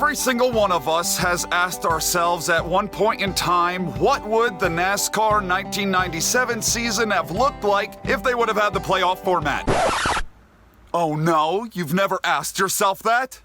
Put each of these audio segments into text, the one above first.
Every single one of us has asked ourselves at one point in time, what would the NASCAR 1997 season have looked like if they would have had the playoff format? Oh no, you've never asked yourself that?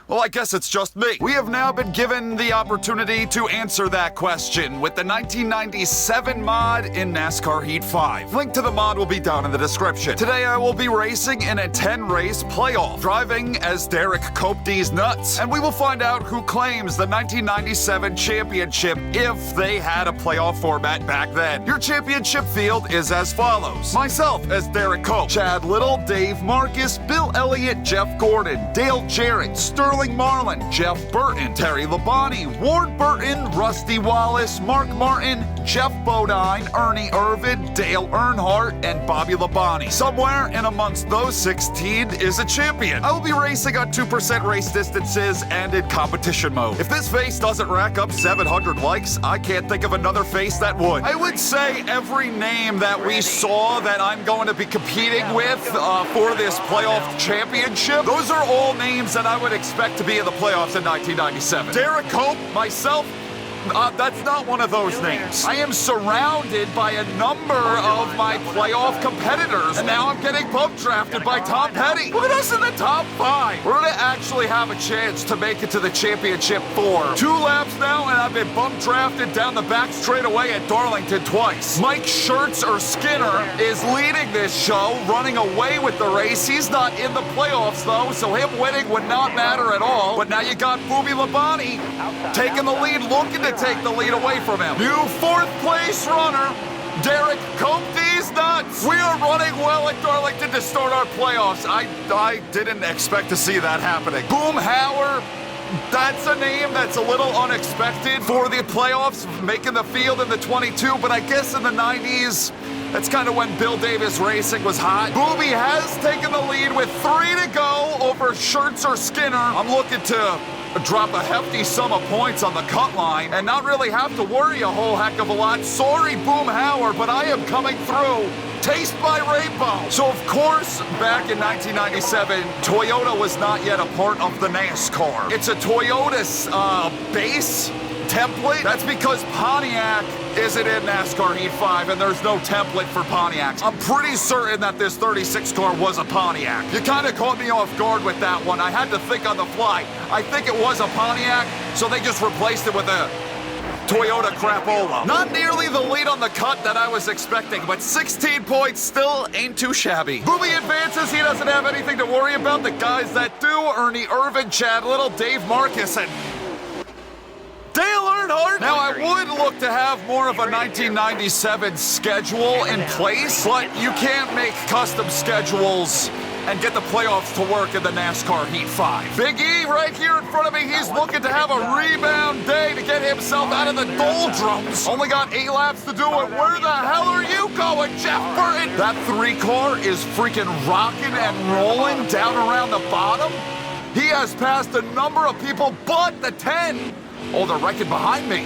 Well, I guess it's just me. We have now been given the opportunity to answer that question with the 1997 mod in NASCAR Heat 5. Link to the mod will be down in the description. Today I will be racing in a 10-race playoff, driving as Derek Cope D's Nuts, and we will find out who claims the 1997 championship if they had a playoff format back then. Your championship field is as follows. Myself as Derek Cope, Chad Little, Dave Marcus, Bill Elliott, Jeff Gordon, Dale Jarrett, Sterling Marlin, Jeff Burton, Terry Labonte, Ward Burton, Rusty Wallace, Mark Martin, Jeff Bodine, Ernie Irvin, Dale Earnhardt, and Bobby Labonte. Somewhere in amongst those 16 is a champion. I will be racing on 2% race distances and in competition mode. If this face doesn't rack up 700 likes, I can't think of another face that would. I would say every name that we saw that I'm going to be competing with for this playoff championship, those are all names that I would expect to be in the playoffs in 1997. Derek Cope, myself, that's not one of those names. I am surrounded by a number of my playoff competitors, and now I'm getting bump drafted by Tom Petty. Look at us in the top 5. We're gonna actually have a chance to make it to the championship 4. 2 laps now, and I've been bump drafted down the back straightaway at Darlington twice. Mike Schertz or Skinner is leading this show, running away with the race. He's not in the playoffs though, so him winning would not matter at all. But now you got Bobby Labonte taking the lead, looking to take the lead away from him. New 4th place runner, Derek Cope D's Nuts. We are running well at Darlington to start our playoffs. I didn't expect to see that happening. Boomhauer, that's a name that's a little unexpected for the playoffs, making the field in the 22, but I guess in the 90s, that's kind of when Bill Davis Racing was hot. Booby has taken the lead with 3 to go over Schertz or Skinner. I'm looking to drop a hefty sum of points on the cut line and not really have to worry a whole heck of a lot. Sorry, Boomhauer, but I am coming through. Taste my rainbow. So, of course, back in 1997, Toyota was not yet a part of the NASCAR. It's a Toyota's base template. That's because Pontiac isn't in NASCAR Heat 5, and there's no template for Pontiacs. I'm pretty certain that this 36 car was a Pontiac. You kind of caught me off guard with that one. I had to think on the fly. I think it was a Pontiac, so they just replaced it with a Toyota Crapola. Not nearly the lead on the cut that I was expecting, but 16 points still ain't too shabby. Booby advances, he doesn't have anything to worry about. The guys that do, Ernie Irvin, Chad Little, Dave Marcus, and Dale Earnhardt. Now, I would look to have more of a 1997 schedule in place, but you can't make custom schedules and get the playoffs to work in the NASCAR Heat 5. Big E right here in front of me, he's looking to have a rebound day to get himself out of the doldrums. Only got 8 laps to do it. Where the hell are you going, Jeff Burton? That 3 car is freaking rocking and rolling down around the bottom. He has passed a number of people, but the 10... Oh, they're wrecking behind me.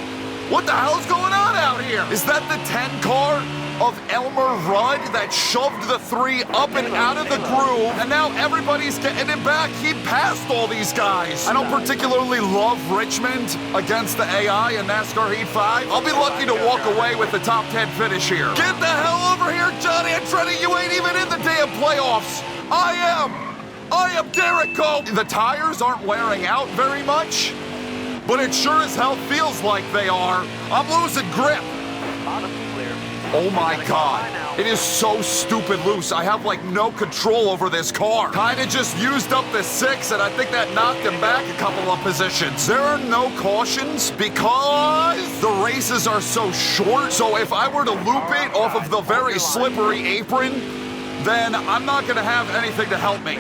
What the hell's going on out here? Is that the 10 car of Elmer Rudd that shoved the 3 up and out of the groove, and now everybody's getting it back? He passed all these guys. I don't particularly love Richmond against the AI in NASCAR Heat 5. I'll be lucky to walk away with the top 10 finish here. Get the hell over here, Johnny Andretti. You ain't even in the damn playoffs. I am Derek Cope. The tires aren't wearing out very much, but it sure as hell feels like they are. I'm losing grip. Oh my God. It is so stupid loose. I have like no control over this car. Kinda just used up the 6, and I think that knocked him back a couple of positions. There are no cautions because the races are so short. So if I were to loop it off of the very slippery apron, then I'm not gonna have anything to help me.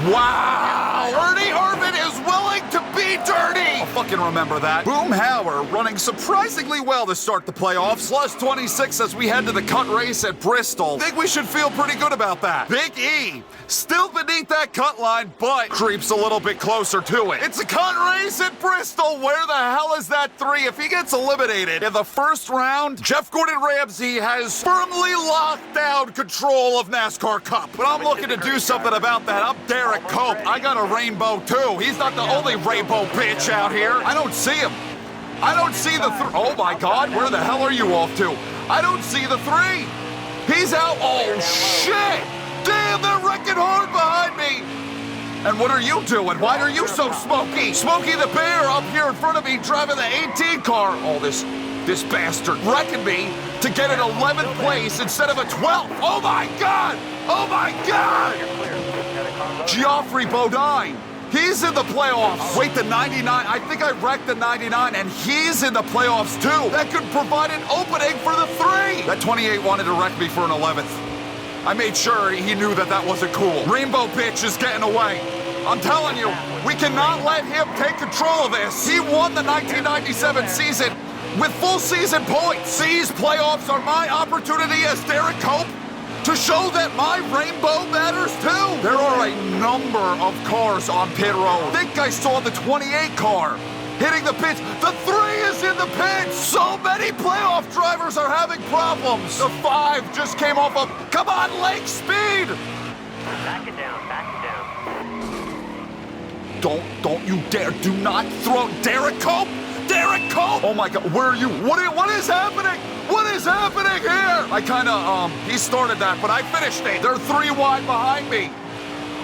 Wow! Ernie Irvin is willing to be dirty! A fucking remember that. Boomhauer running surprisingly well to start the playoffs. Plus 26 as we head to the cut race at Bristol. Think we should feel pretty good about that. Big E, still beneath that cut line, but creeps a little bit closer to it. It's a cut race at Bristol. Where the hell is that 3? If he gets eliminated in the first round, Jeff Gordon Ramsay has firmly locked down control of NASCAR Cup. But I'm looking to do something about that. I'm Derek Cope. I got a rainbow too. He's not the only rainbow bitch out here. I don't see him. I don't see the oh my God, where the hell are you off to? I don't see the 3. He's out. Oh shit! Damn, they're wrecking hard behind me. And what are you doing? Why are you so smoky? Smokey the Bear up here in front of me driving the 18 car. Oh, this bastard wrecking me to get an 11th place instead of a 12th. Oh my God! Oh my God! Geoffrey Bodine. He's in the playoffs. Wait, the 99. I think I wrecked the 99, and he's in the playoffs too. That could provide an opening for the 3. That 28 wanted to wreck me for an 11th. I made sure he knew that that wasn't cool. Rainbow bitch is getting away. I'm telling you, we cannot let him take control of this. He won the 1997 season with full season points. These playoffs are my opportunity as Derek Cope to show that my rainbow matters too. There are a number of cars on pit road. I think I saw the 28 car hitting the pits. The 3 is in the pits. So many playoff drivers are having problems. The 5 just came off of, come on, Lake Speed. Back it down, back it down. Don't you dare, do not throw, Derek Cope. Derek Cope! Oh my God, where are you? What is happening? What is happening here? I kinda, he started that, but I finished it. They're 3 wide behind me.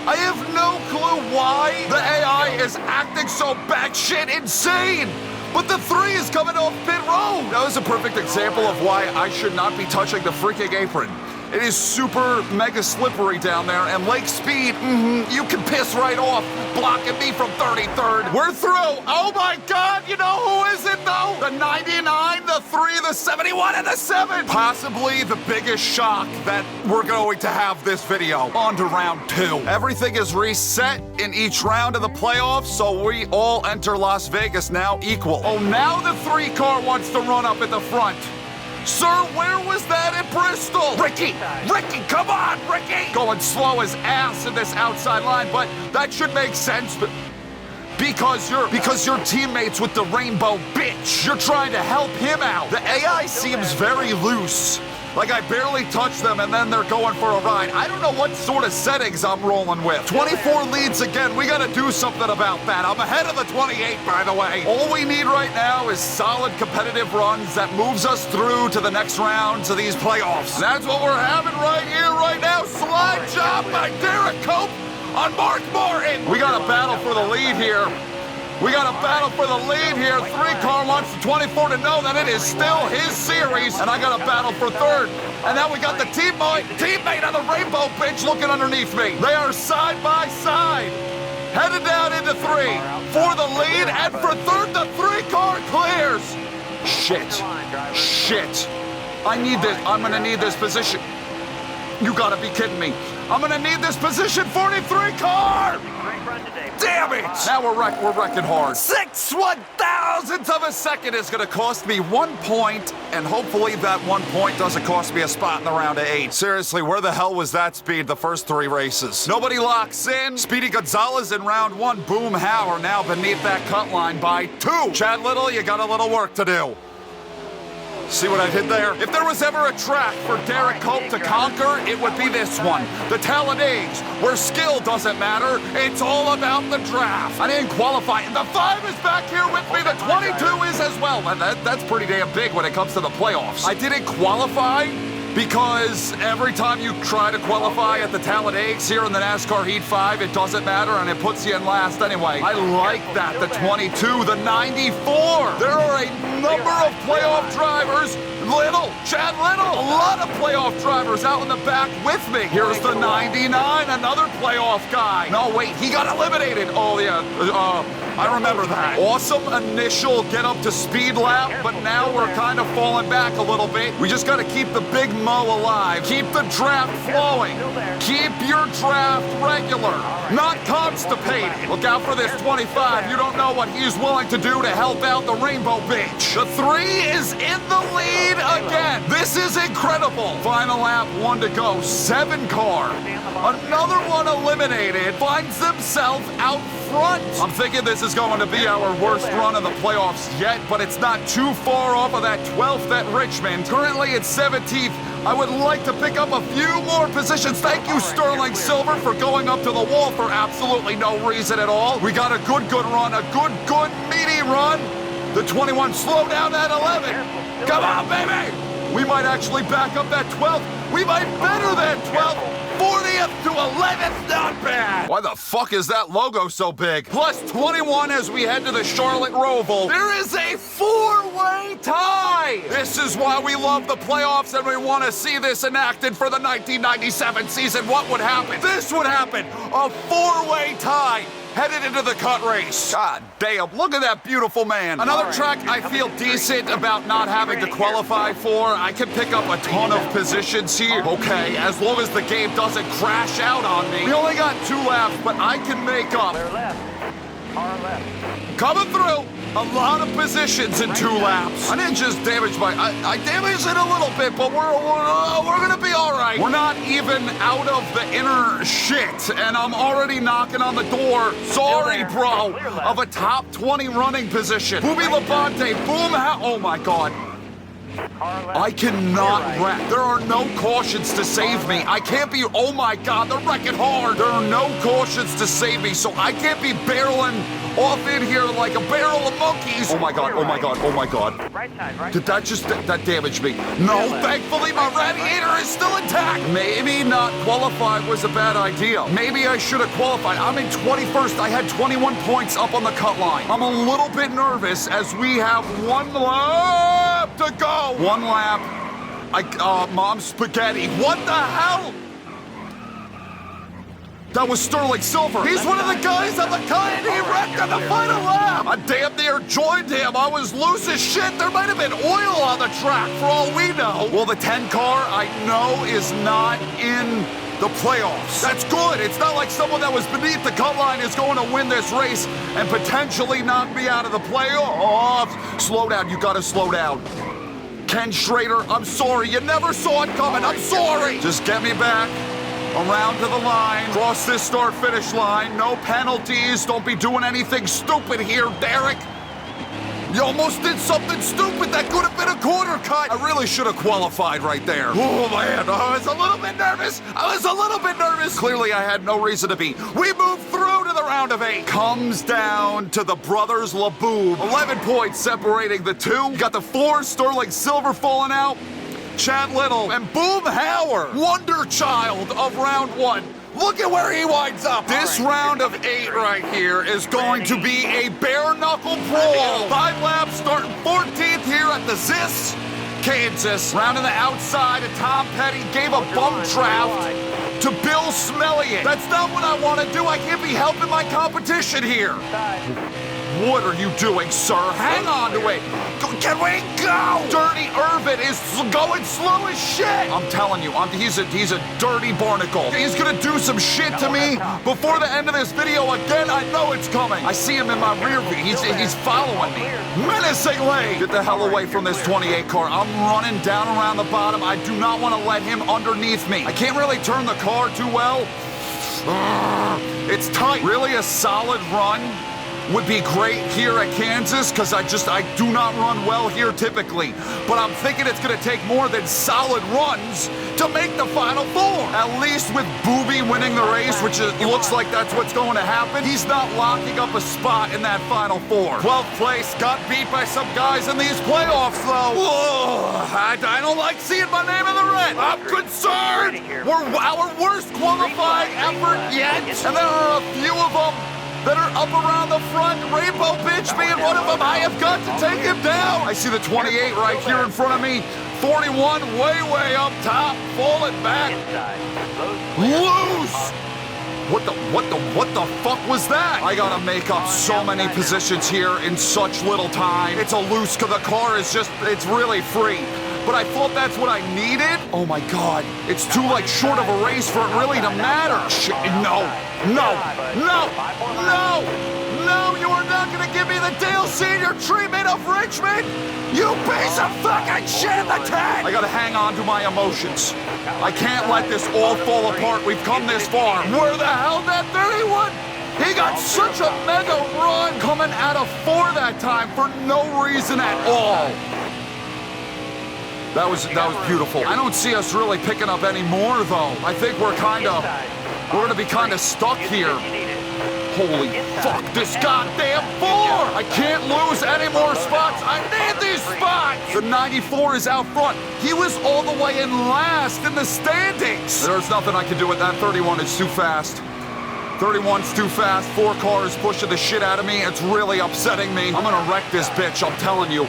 I have no clue why the AI is acting so batshit insane. But the 3 is coming off pit road. That was a perfect example of why I should not be touching the freaking apron. It is super mega slippery down there, and Lake Speed, you can piss right off, blocking me from 33rd. We're through. Oh my God, you know who is it though? The 99, the 3, the 71, and the 7. Possibly the biggest shock that we're going to have this video. On to round 2. Everything is reset in each round of the playoffs, so we all enter Las Vegas now equal. Oh, now the 3 car wants to run up at the front. Sir, where was that at Bristol? Ricky, come on, Ricky! Going slow as ass in this outside line, but that should make sense. But because you're teammates with the rainbow bitch. You're trying to help him out. The AI seems very loose. Like I barely touch them and then they're going for a ride. I don't know what sort of settings I'm rolling with. 24 leads again. We gotta do something about that. I'm ahead of the 28, by the way. All we need right now is solid competitive runs that moves us through to the next rounds of these playoffs. That's what we're having right here, right now. Slide job by Derek Cope on Mark Martin. We got a battle for the lead here. We got a battle for the lead here. 3 car wants the 24 to know that it is still his series. And I got a battle for 3rd. And now we got the teammate of the rainbow bitch looking underneath me. They are side by side. Headed down into 3 for the lead. And for 3rd, the 3 car clears. Shit. I need this. I'm gonna need this position. You gotta be kidding me. I'm gonna need this position. 43 car. Damn it! Now we're wrecking hard. 6/1000th of a second is gonna cost me 1 point, and hopefully that 1 point doesn't cost me a spot in the round of 8. Seriously, where the hell was that speed the first 3 races? Nobody locks in. Speedy Gonzalez in round 1. Boomhauer now beneath that cut line by 2. Chad Little, you got a little work to do. See what I did there? If there was ever a track for Derek Cope to conquer, it would be this one. The Talladega, where skill doesn't matter. It's all about the draft. I didn't qualify. The 5 is back here with me. The 22 is as well. And that's pretty damn big when it comes to the playoffs. I didn't qualify because every time you try to qualify at the Talladega here in the NASCAR Heat 5, it doesn't matter and it puts you in last anyway. I like that. The 22, the 94. There are a number of playoff drivers. Chad Little, a lot of playoff drivers out in the back with me. Here's the 99, another playoff guy. No, wait, he got eliminated. Oh, yeah. I remember that. Awesome initial get up to speed lap, but now we're kind of falling back a little bit. We just got to keep the big Mo alive. Keep the draft flowing. Keep your draft regular, not constipated. Look out for this 25. You don't know what he's willing to do to help out the Rainbow Bitch. The 3 is in the lead again. This is incredible. Final lap, 1 to go. 7 car. Another one eliminated. Finds himself out front. I'm thinking this is going to be our worst run of the playoffs yet, but it's not too far off of that 12th at Richmond. Currently at 17th. I would like to pick up a few more positions. Thank you, Sterling Silver, for going up to the wall for absolutely no reason at all. We got a good run, a good meaty run. The 21 slow down at 11. Come on, baby. We might actually back up that 12th. We might better that 12th. 40th to 11th, not bad. Why the fuck is that logo so big? Plus 21 as we head to the Charlotte Roval. There is a 4-way tie. This is why we love the playoffs and we want to see this enacted for the 1997 season. What would happen? This would happen. A 4-way tie. Headed into the cut race. God damn, look at that beautiful man. Another track I feel decent about not having to qualify for. I can pick up a ton of positions here. Okay, as long as the game doesn't crash out on me. We only got 2 laps, but I can make up. Clear left. Car left. Coming through. A lot of positions in 2 laps. I didn't just damage I damaged it a little bit, but we're gonna be all right. We're not even out of the inner shit, and I'm already knocking on the door. Sorry, bro, of a top 20 running position. Booby Labonte, boom, oh my God. I cannot wreck. There are no cautions to save me. I can't be, oh my God, they're wrecking hard. There are no cautions to save me, so I can't be barreling off in here like a barrel of monkeys. Oh my God, oh my God, oh my God. Right side, right. Did that just, that damage me? No, thankfully my radiator is still intact. Maybe not qualify was a bad idea. Maybe I should have qualified. I'm in 21st. I had 21 points up on the cut line. I'm a little bit nervous as we have 1 lap to go. 1 lap. Mom's spaghetti. What the hell? That was Sterling Silver. He's one of the guys on the cut, and he wrecked on the final lap. I damn near joined him. I was loose as shit. There might have been oil on the track for all we know. Well, the 10 car, I know, is not in the playoffs. That's good. It's not like someone that was beneath the cut line is going to win this race and potentially knock me out of the playoffs. Slow down. You got to slow down. Ken Schrader, I'm sorry. You never saw it coming. I'm sorry. Just get me back. Around to the line, cross this start-finish line, no penalties, don't be doing anything stupid here, Derek. You almost did something stupid that could have been a corner cut. I really should have qualified right there. Oh man, I was a little bit nervous. Clearly I had no reason to be. We moved through to the round of 8. Comes down to the brothers LaBoob. 11 points separating the 2. You got the 4, Sterling Silver falling out. Chad Little and Boom Hauer, wonder child of round 1. Look at where he winds up. This round of 8 right here is going to be a bare-knuckle brawl. 5 laps starting 14th here at the Zis, Kansas. Rounding the outside, and Tom Petty gave a bump draft to Bill Smellian. That's not what I want to do. I can't be helping my competition here. What are you doing, sir? Hang on to it. Can we go? Dirty Irvin is going slow as shit. I'm telling you, he's a dirty barnacle. He's gonna do some shit to me before the end of this video again. I know it's coming. I see him in my rear view. He's following me. Menacingly. Get the hell away from this 28 car. I'm running down around the bottom. I do not want to let him underneath me. I can't really turn the car too well. It's tight. Really a solid run would be great here at Kansas, because I do not run well here typically. But I'm thinking it's going to take more than solid runs to make the Final 4. At least with Booby winning the race, which looks like that's what's going to happen, he's not locking up a spot in that Final 4. 12th place, got beat by some guys in these playoffs, though. Whoa, I don't like seeing my name in the red. I'm concerned. We're our worst qualifying effort yet, and there are a few of them that are up around the front. Rainbow Bitch being one of them. I have got to take him down. I see the 28 right here in front of me. 41 way up top, falling back. Loose. What the fuck was that? I gotta make up so many positions here in such little time. It's a loose, cause the car is just, it's really free. But I thought that's what I needed? Oh my God, it's too like short of a race for it really to matter. Shit, no, you are not gonna give me the Dale Senior treatment of Richmond! You piece of fucking shit in the tank! I gotta hang on to my emotions. I can't let this all fall apart. We've come this far. Where the hell did that 31? He got such a mega run coming out of 4 that time for no reason at all. That was beautiful. I don't see us really picking up any more though. I think we're gonna be kinda stuck here. Holy fuck, this goddamn 4! I can't lose any more spots. I need these spots! The 94 is out front. He was all the way in last in the standings. There's nothing I can do with that. 31 is too fast. 31's too fast. 4 cars pushing the shit out of me. It's really upsetting me. I'm gonna wreck this bitch, I'm telling you.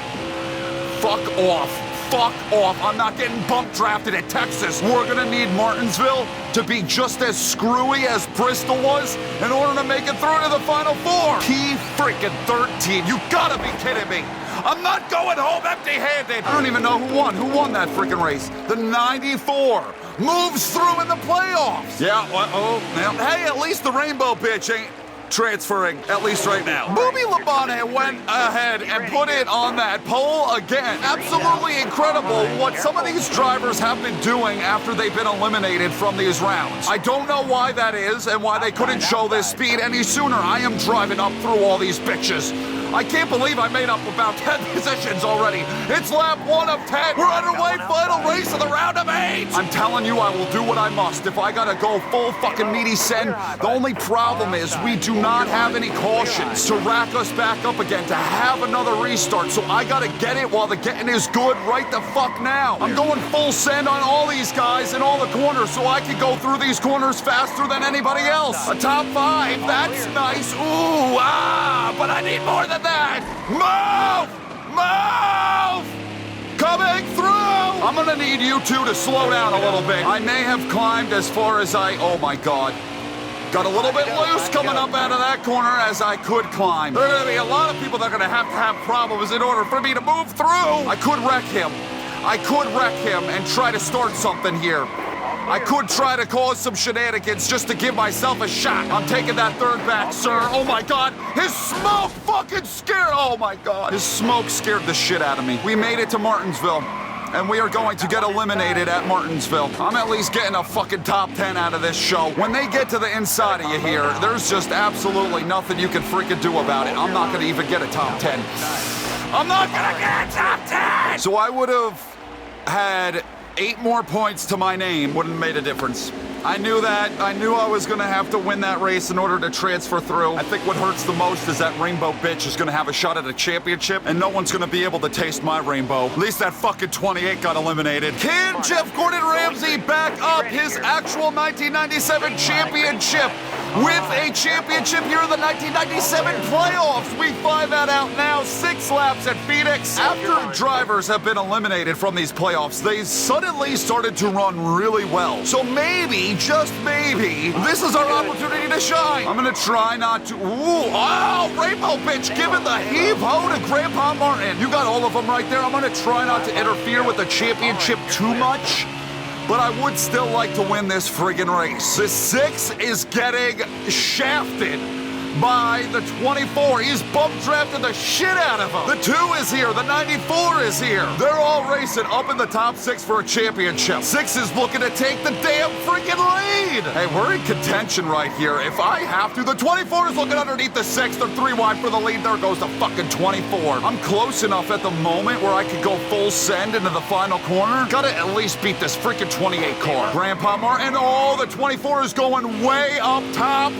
Fuck off. Fuck off. I'm not getting bump drafted at Texas. We're gonna need Martinsville to be just as screwy as Bristol was in order to make it through to the Final 4. P freaking 13. You gotta be kidding me. I'm not going home empty-handed. I don't even know who won. Who won that freaking race? The 94 moves through in the playoffs. Yeah, hey, at least the rainbow bitch ain't transferring, at least right now. Booby Labonte went ahead and put it on that pole again. Absolutely incredible what some of these drivers have been doing after they've been eliminated from these rounds. I don't know why that is and why they couldn't show this speed any sooner. I am driving up through all these bitches. I can't believe I made up about 10 positions already. It's lap 1 of 10. We're underway, final race of the round of 8. I'm telling you, I will do what I must. If I gotta go full fucking meaty send, the only problem is we do not have any cautions to rack us back up again, to have another restart. So I gotta get it while the getting is good right the fuck now. I'm going full send on all these guys in all the corners so I can go through these corners faster than anybody else. A top 5, that's nice. Ooh, but I need more than that. Move! Coming through! I'm gonna need you two to slow down a little bit. I may have climbed as far as oh my God. Got a little bit loose coming up out of that corner as I could climb. There are gonna be a lot of people that are gonna have problems in order for me to move through. I could wreck him and try to start something here. I could try to cause some shenanigans just to give myself a shot. I'm taking that 3rd back, sir. Oh my God, his smoke fucking scared. Oh my God, his smoke scared the shit out of me. We made it to Martinsville, and we are going to get eliminated at Martinsville. I'm at least getting a fucking top 10 out of this show. When they get to the inside of you here, there's just absolutely nothing you can freaking do about it. I'm not gonna even get a top 10. I'm not gonna get a top 10! So I would have had 8 more points to my name. Wouldn't have made a difference. I knew that. I knew I was gonna have to win that race in order to transfer through. I think what hurts the most is that rainbow bitch is gonna have a shot at a championship, and no one's gonna be able to taste my rainbow. At least that fucking 28 got eliminated. Can Jeff Gordon Ramsay back up his actual 1997 championship with a championship here in the 1997 playoffs? We find that out now. 6 laps at Phoenix. After drivers have been eliminated from these playoffs, they suddenly started to run really well. So maybe, just maybe, this is our opportunity to shine. I'm gonna try not to. Rainbow bitch, giving the heave-ho to Grandpa Martin. You got all of them right there. I'm gonna try not to interfere with the championship too much, but I would still like to win this friggin' race. The 6 is getting shafted by the 24. He's bump drafted the shit out of him. The 2 is here. The 94 is here. They're all racing up in the top 6 for a championship. 6 is looking to take the damn freaking lead. Hey, we're in contention right here. If I have to, the 24 is looking underneath the 6. They're 3 wide for the lead. There goes the fucking 24. I'm close enough at the moment where I could go full send into the final corner. Gotta at least beat this freaking 28 car. Grandpa Martin, the 24 is going way up top.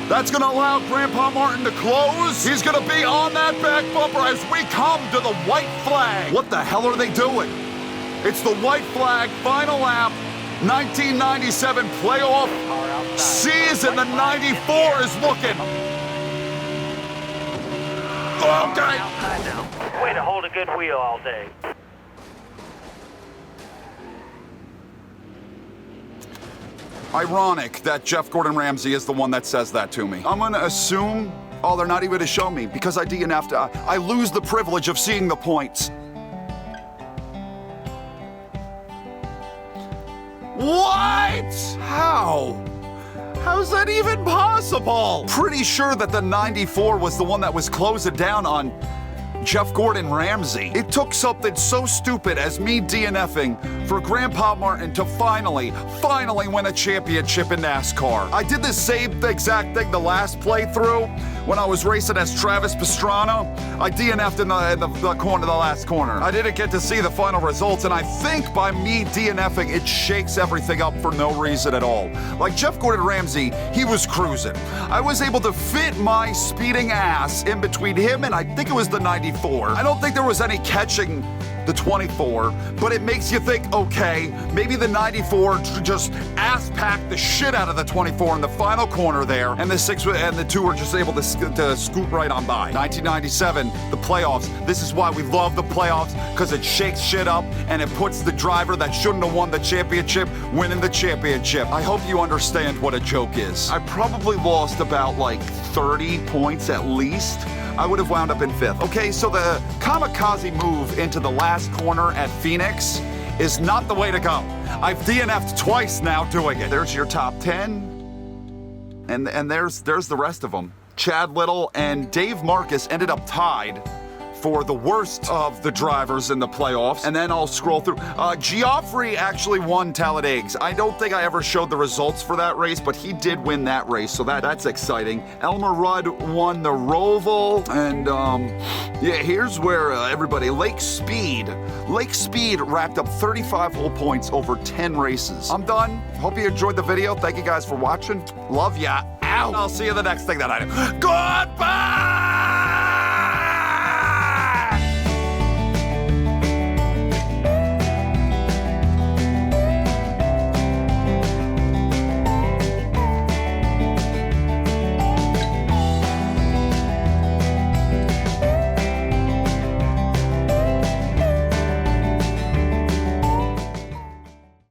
That's gonna allow Grandpa Martin to close. He's gonna be on that back bumper as we come to the white flag. What the hell are they doing? It's the white flag, final lap, 1997 playoff season. The 94 is looking. Okay. Way to hold a good wheel all day. Ironic that Jeff Gordon Ramsay is the one that says that to me. I'm gonna assume, oh, they're not even gonna show me because I DNF'd. I lose the privilege of seeing the points. What? How? How's that even possible? Pretty sure that the 94 was the one that was closing down on Jeff Gordon Ramsay. It took something so stupid as me DNFing for Grandpa Martin to finally win a championship in NASCAR. I did the same exact thing the last playthrough when I was racing as Travis Pastrana. I DNF'd in the corner, the last corner. I didn't get to see the final results, and I think by me DNFing, it shakes everything up for no reason at all. Like Jeff Gordon Ramsay, he was cruising. I was able to fit my speeding ass in between him and I think it was the 94. I don't think there was any catching the 24, but it makes you think, okay, maybe the 94 just ass-packed the shit out of the 24 in the final corner there, and the 6 and the 2 were just able to scoot right on by. 1997, the playoffs. This is why we love the playoffs, because it shakes shit up, and it puts the driver that shouldn't have won the championship winning the championship. I hope you understand what a joke is. I probably lost about like 30 points at least. I would have wound up in 5th. Okay, so the kamikaze move into the last corner at Phoenix is not the way to go. I've DNF'd twice now doing it. There's your top 10, and there's the rest of them. Chad Little and Dave Marcus ended up tied for the worst of the drivers in the playoffs. And then I'll scroll through. Geoffrey actually won Talladega. I don't think I ever showed the results for that race, but he did win that race, so that's exciting. Elmer Rudd won the Roval, and yeah, here's where everybody, Lake Speed racked up 35 whole points over 10 races. I'm done. Hope you enjoyed the video. Thank you guys for watching. Love ya. Out. I'll see you in the next thing that I do. Goodbye!